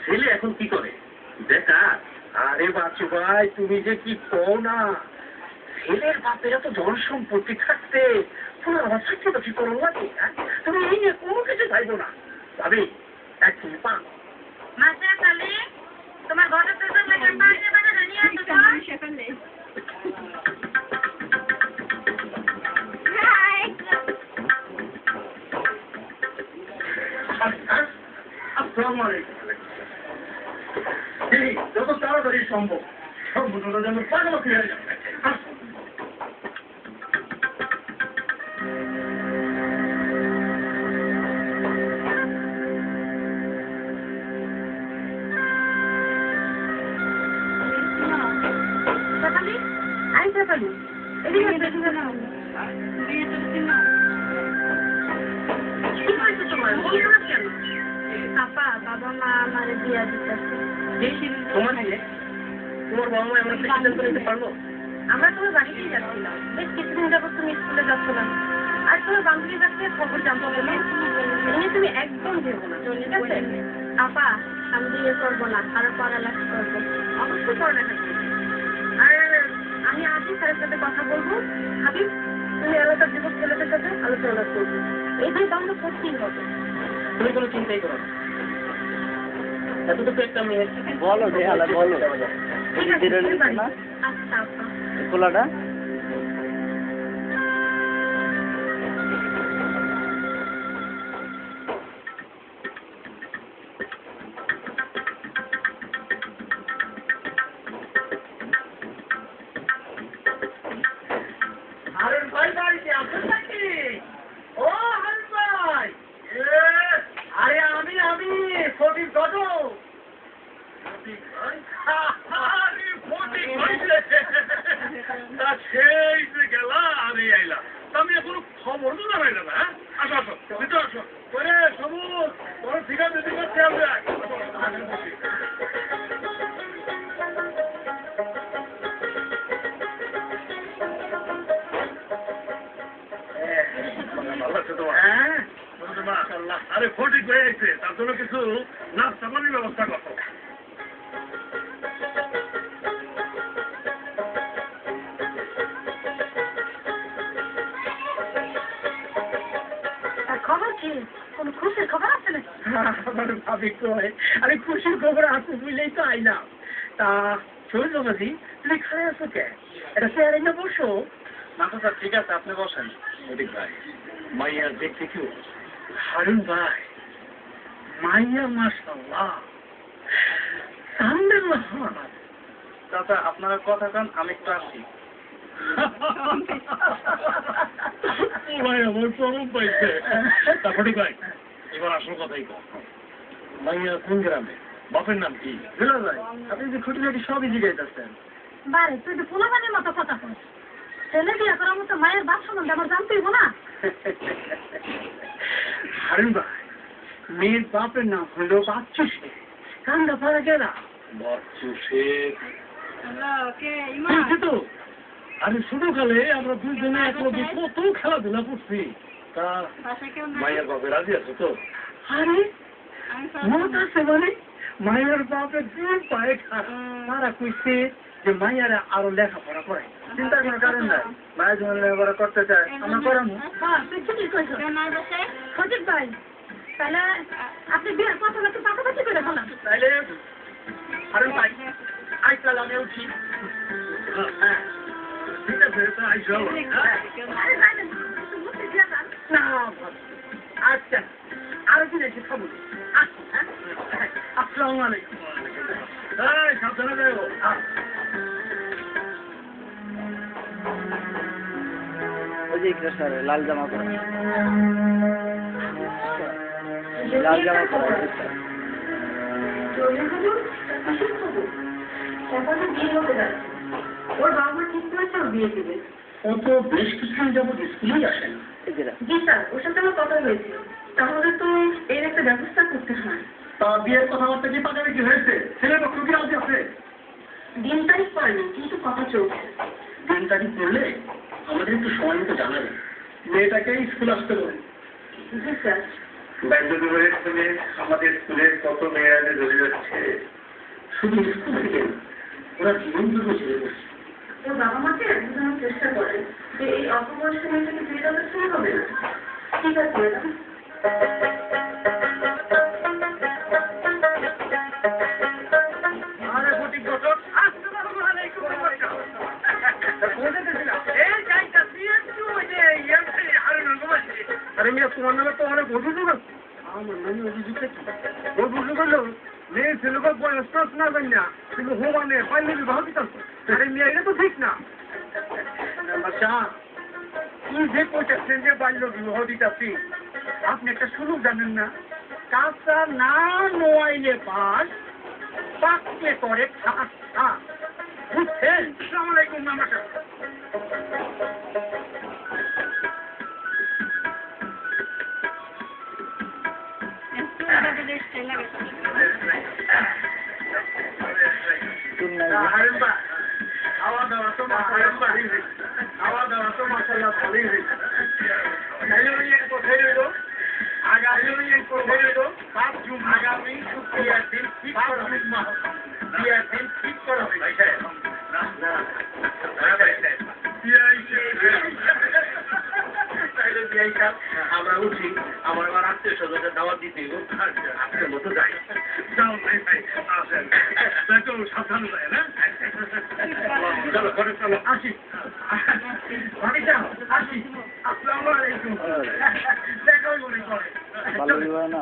ছেলে এখন কি করে দেখা? আরে বাচ্চু ভাই, তুমি যে কি কও না, ছেলের বাপেরা তো জন সম্পত্তি থাকতে তোমার আমার চাকরি বাকরি করো লাগে। তুমি এই নিয়ে কোনো কিছু চাইবো না ভাবি। এক তুমি পান তোমার ঘরের পেছন লাগে পাশে বাজারে নিয়ে আসো তো সেখানে। যত তাড়াতাড়ি সম্ভব সব ঘটনা যেন পাগল ফিরে যাবে। বাবা মা আমার বিয়া দিতেছে। তোমার বাবা মা আমরা সিদ্ধান্ত নিতে পারবো? আমরা তোমার বাড়িতেই যাচ্ছিলাম, বেশ কিছুদিন যাবত তুমি স্কুলে যাচ্ছ না, আর তোমার বান্ধবীর কাছে খবর জানতে বলে এনে তুমি একদম ভেবো না, ঠিক আছে? আপা আমি বিয়ে করবো না, আরো পড়ালেখা করবো। অবশ্যই পড়ালেখা করবো। আর আমি আসি স্যারের সাথে কথা বলবো, হাবিব তুমি এলাকার যুবক ছেলেদের সাথে আলোচনা করবো। এই যে বন্ধ করতেই হবে। তুমি কোনো চিন্তাই করো না, এতটুকু একটা মেয়ে বলো বেহালা বলো ঠিক আছে আচ্ছা আপা খোলাটা হারুন ভাই বাড়িতে আছেন নাকি? ও হারুন ভাই, আরে আমি ফটিক গত সেই যে গেলা আমি আইলা, আমি এখনো খবর তো জানাইলে না। আসো আসো ভিতরে আসো। ওরে সবুজ, তোর ঠিক আছে ঠিক আছে আমরা আরে ফটিক হয়ে গেছে, তার জন্য কিছু নাস্তা পানির ব্যবস্থা করো। খবর কি? কোন খুশির খবর আছে নাকি? আমার ভাবি কয়, আরে খুশির খবর আছে বুঝলেই তো আইলাম। তা শৈল মাঝি, তুমি খারাপ আছো কে? এটা চেয়ারে না বসো। না তো স্যার, ঠিক আছে আপনি বসেন। ফটিক ভাই, মাইয়া দেখতে কেউ? হারুন ভাই, মাইয়া মাশাআল্লাহ আলহামদুলিল্লাহ। চাচা আপনারা কথা কান, আমি একটু আসি। ভাই আমার চরম পাইছে। তারপরে ভাই এবার আসল কথাই কম, মাইয়া কোন গ্রামে, বাপের নাম কি? বুঝলা ভাই, আপনি যে খুঁটিনাটি সবই জিজ্ঞাসা। বারে তুই তো পোলাপানের মতো কথা বল। ছেলে বিয়ে করার মতো মায়ের বাপ সম্বন্ধে আমার জানতেই না। হারুন ভাই, মেয়ের বাপের নাম হলো বাচ্চু শেখ। কান্দা পাড়া গেলা বাচ্চু শেখ তো। আরে ছোটকালে আমরা দুজনে একলগে কত খেলাধুলা করছি। তা মায়ের বাপে রাজি আছে তো? আরে মত আছে মানে মায়ের বাপের দুই পায়ে তারা কইছে যে মাইয়ারা আরো লেখাপড়া করে। চিন্তার কোনো কারণ নাই, মায়ের জন্য লেখাপড়া করতে চায়, আমরা করামু। তুই ঠিকই কইছো সঠিক ভাই। তাহলে আপনি বিয়ের কথা একটু পাকাপাকি করে বলাম। তাইলে হারুন ভাই আজকাল আমি উঠি। হ্যাঁ ঠিক আছে, আইসো। না আচ্ছা, আরো দিন এসে খাবো। আসসালামু আলাইকুম। সাবধানে যাবো। ওই যে স্যার লাল জামা পরা, লাল জামা পরা ওর বাবা মা ঠিক করেছে ওর বিয়ে দিবে। ও তো বেশ কিছুদিন যাবো স্কুলেই আসে না। জি স্যার, ওর সাথে আমার কথা হয়েছিল। তাহলে তো এর একটা ব্যবস্থা করতে হয়। তা বিয়ের কথাবার্তা কি পাকাপাকি হয়েছে? ছেলের পক্ষ কি রাজি আছে? দিন তারিখ পড়েনি, কিন্তু কথা চলছে। দিন তারিখ পড়লে আমাদের একটু সময় মতো জানাবে। মেয়েটাকে স্কুল আসতে বলে। জি স্যার। বাদ্যযন্ত্রের শুনে আমাদের স্কুলের কত মেয়েরা যে ধরে যাচ্ছে, শুধু স্কুল থেকে না, ওরা জীবন দুটো ছেড়ে বসছে। ওর বাবা মাকে বোঝানোর চেষ্টা করেন যে এই অল্প বয়সে মেয়েটাকে বিয়ে দেওয়া শুরু হবে না। ঠিক আছে ম্যাডাম। আরে ফটিক ঘটক, আসসালামু আলাইকুম। এই যাইতাছি একটু ওই যে ইয়ামসি হারুনুর গোবাসি। আরে মিয়া, তোমার নামে তো অনেক অভিযোগ আছে। আমার নামে অভিযোগ আছে? অভিযোগ হলো মেয়ে ছেলেকে বয়স টস না জানি না, কিন্তু হোমানে পাইলে বিবাহ দিতেছে। আরে মিয়া, এটা তো ঠিক না। আচ্ছা, কি যে কইতেছেন যে বাল্য বিবাহ দিতেছি, আপনি একটা সুযোগ জানেন না? কাঁচা না নোয়াইলে পাস, পাকলে করে খাস খা। বুঝছেন? আসসালামু আলাইকুম মামা সাহেব। হারেন বা খাওয়া দাওয়া তো মাশাআল্লাহ ভালোই হয়েছে। কোথায় রইল? আগামী কোথায় রইল? 5 জুন আগামী শুক্রবার দিন ঠিক করা হবে। বিয়ার দিন ঠিক করা হবে। আমরা উঠি, আমার আবার আত্মীয় স্বজনের দাওয়াত দিতে আজকের মতো যাই। যাও ভাই ভাই, আসেন। দেখো সাবধান যায় না? চলো ঘরে চলো, আসি। ভাবি যাও, আসি। আসসালামু আলাইকুম। দেখা মনে করে ভালো বিবাহ না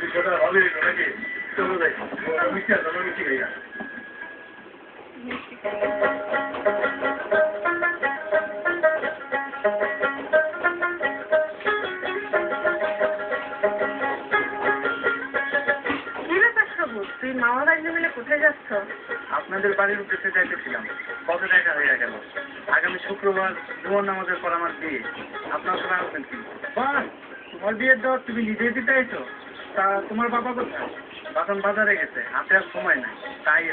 বিষয়টা ভালোই নাকি? চলো যাই, মিষ্টি আছে, আমরা মিষ্টি খাই। তুই মামা বাড়ি মিলে কোথায় যাচ্ছ? আপনাদের বাড়ির উদ্দেশ্যে যাইতেছিলাম। কত দেখা হয়ে গেল। আগামী শুক্রবার জুমার নামাজের পর আমার বিয়ে। আপনার সবাই আসবেন কি? বাহ, তোমার বিয়ের দাওয়াত তুমি নিজেই দিতে আইছো? তা তোমার বাবা কোথায়? বাসন বাজারে গেছে, হাতে আর সময় নাই, তাই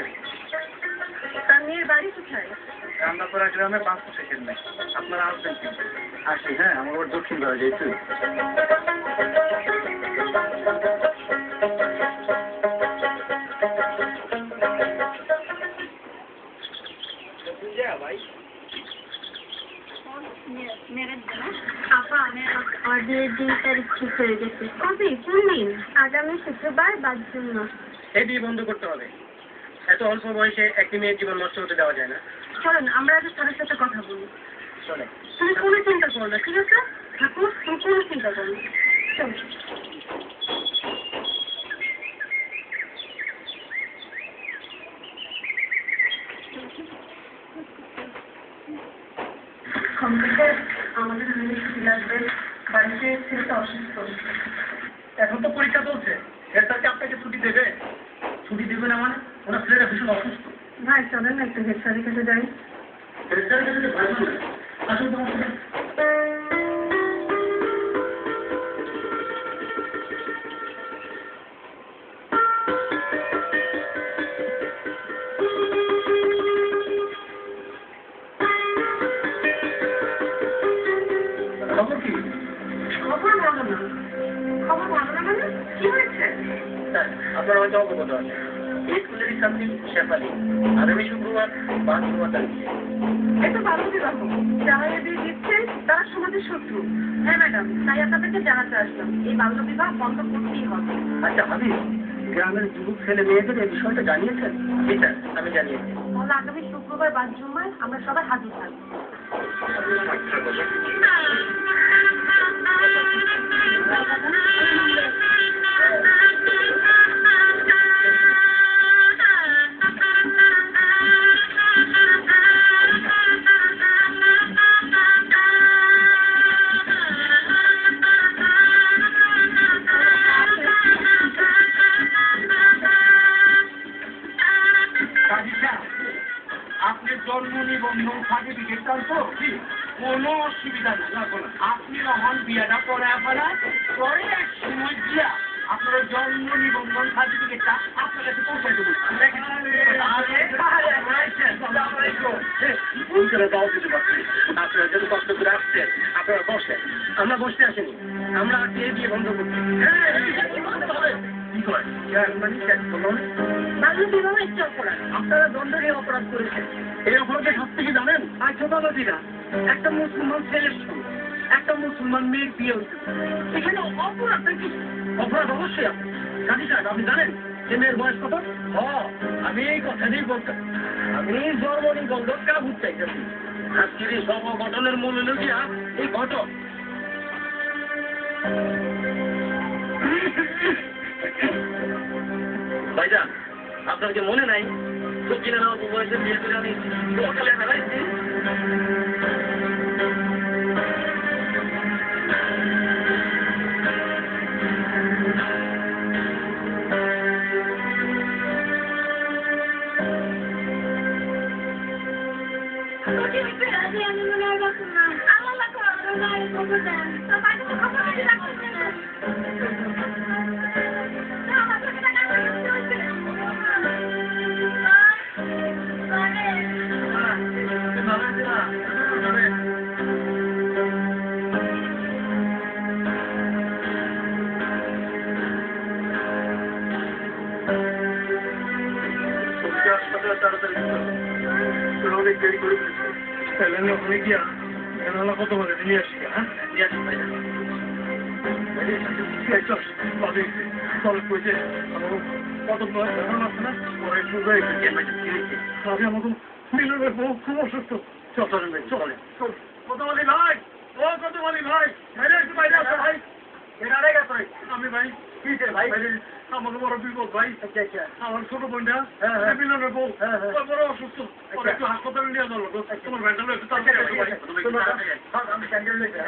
তার মেয়ের বাড়ি কোথায়? রান্নাপাড়া গ্রামে 500 সেকেন্ড নেই। আপনারা আসবেন কি? আসি, হ্যাঁ, আমার ওর দক্ষিণ পাড়া যাইতে। আপা, আমার বিয়ের দিন তারিখ ঠিক হয়ে গেছে। কবে? কোন দিন? আগামী শুক্রবার 5 জুন। এই বিয়ে বন্ধ করতে হবে। এত অল্প বয়সে একটি মেয়ের জীবন নষ্ট হতে দেওয়া যায় না। চলেন আমরা আগে স্যারের সাথে কথা বলি। চলে। তুমি কোনো চিন্তা করো না, ঠিক আছে? ঠাকুর, তুমি কোনো চিন্তা করো না। চলো। কম্পিউটার আমাদের মেয়ে ছুটি লাগবে, বাড়িতে ছেলেটা অসুস্থ। এখন তো পরীক্ষা চলছে, হেড স্যারকে আপনাকে ছুটি দেবে? ছুটি দেবে না মানে? ওনার ছেলেটা ভীষণ অসুস্থ। ভাই চলেন না একটু হেড স্যারের কাছে যাই। হেড স্যারের কাছে ভয় পান না? আসুন তোমার সাথে। খবর কি? খবর ভালো না। খবর ভালো না মানে? কি হয়েছে? স্যার, আপনারা হয়তো অবগত আছেন, এই স্কুলেরই ছাত্রী শেফালি আগামী শুক্রবার 5 জুন তারিখ। এটা বাল্য বিবাহ। যারা এ বিয়ে দিচ্ছে তারা সমাজের শত্রু। হ্যাঁ ম্যাডাম, তাই আপনাদেরকে জানাতে আসলাম এই বাল্য বিবাহ বন্ধ করতেই হবে। আচ্ছা ভাবি, গ্রামের যুবক ছেলে মেয়েদের এই বিষয়টা জানিয়েছেন? জি স্যার, আমি জানিয়েছি। তাহলে আগামী শুক্রবার 5 জুমায় আমরা সবাই হাজির থাকবো। আপনি জন্ম নিবন্ধন সার্টিফিকেট চান তো? কোনো অসুবিধা নেই, আপনি যখন বিয়েটা করে আপনারা পরে এক সময় দিয়া আপনার জন্ম নিবন্ধন সার্টিফিকেটটা আপনার কাছে পৌঁছে দেবো। করে দাও দিতে পারছি। আপনারা যদি কষ্ট করে আসছেন, আপনারা বসেন। আমরা বসতে আসিনি, আমরা আজকে এই বিয়ে বন্ধ করছি। কি করে? বাংলা বিবাহ একটি অপরাধ। আপনারা দণ্ডনীয় অপরাধ করেছেন। এই অপরাধের শাস্তি কি জানেন? আর ছোটাবাজিরা একটা মুসলমান ছেলের সঙ্গে একটা মুসলমান মেয়ের বিয়ে হচ্ছে, এখানে অপরাধটা কি? অপরাধ অবশ্যই আছে। কাজী সাহেব, আপনি জানেন যে মেয়ের বয়স কত? আমি এই কথাটাই বলতাম। আমি জন্ম নিবন্ধন কাগজ চাইতেছি। আজকের এই সব ঘটনের মূল হলো গিয়া এই ঘটক। ভাইজান, আপনার কি মনে নাই দক্ষিণে অল্প বয়সে বিয়ে করে আমি সকালে হারাইছি? অনেক দেরি করে ফেলেন ওখানে গিয়া জানালা কত বলে নিয়ে আসি। হ্যাঁ, নিয়ে আসি ভাই। কত ধারণা আছে না? পরে শুধু আমি আমাকে মিলনের বউ খুব অসুস্থ। চলেন ভাই, চলেন। কত বলি ভাই, ও কত বলি ভাই, বাইরে একটু বাইরে আসো ভাই। এখানে গেছে আমি ভাই। কি ভাই? আমাকে বড় বিপদ ভাই। আমার ছোট বোনটা মিলনের বউ বড় অসুস্থ। পরে একটু হাসপাতালে নিয়ে যাওয়া লাগলো। তোমার ভ্যান্ডালো একটু তাড়াতাড়ি আসো ভাই। আমি ক্যান্ডেল লেগে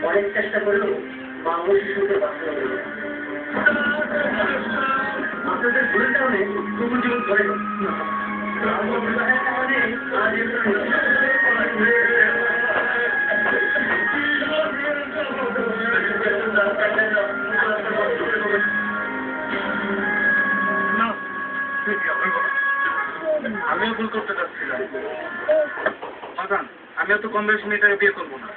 অনেক চেষ্টা করলো বাংলা শিশুকে বাঁচানো হলো। আপনাদের ভুলের কারণে কুকুর জীবন ধরে আমিও ভুল করতে চাচ্ছিলাম। আমিও তো কম বেশি মেয়েটাকে বিয়ে করবো না।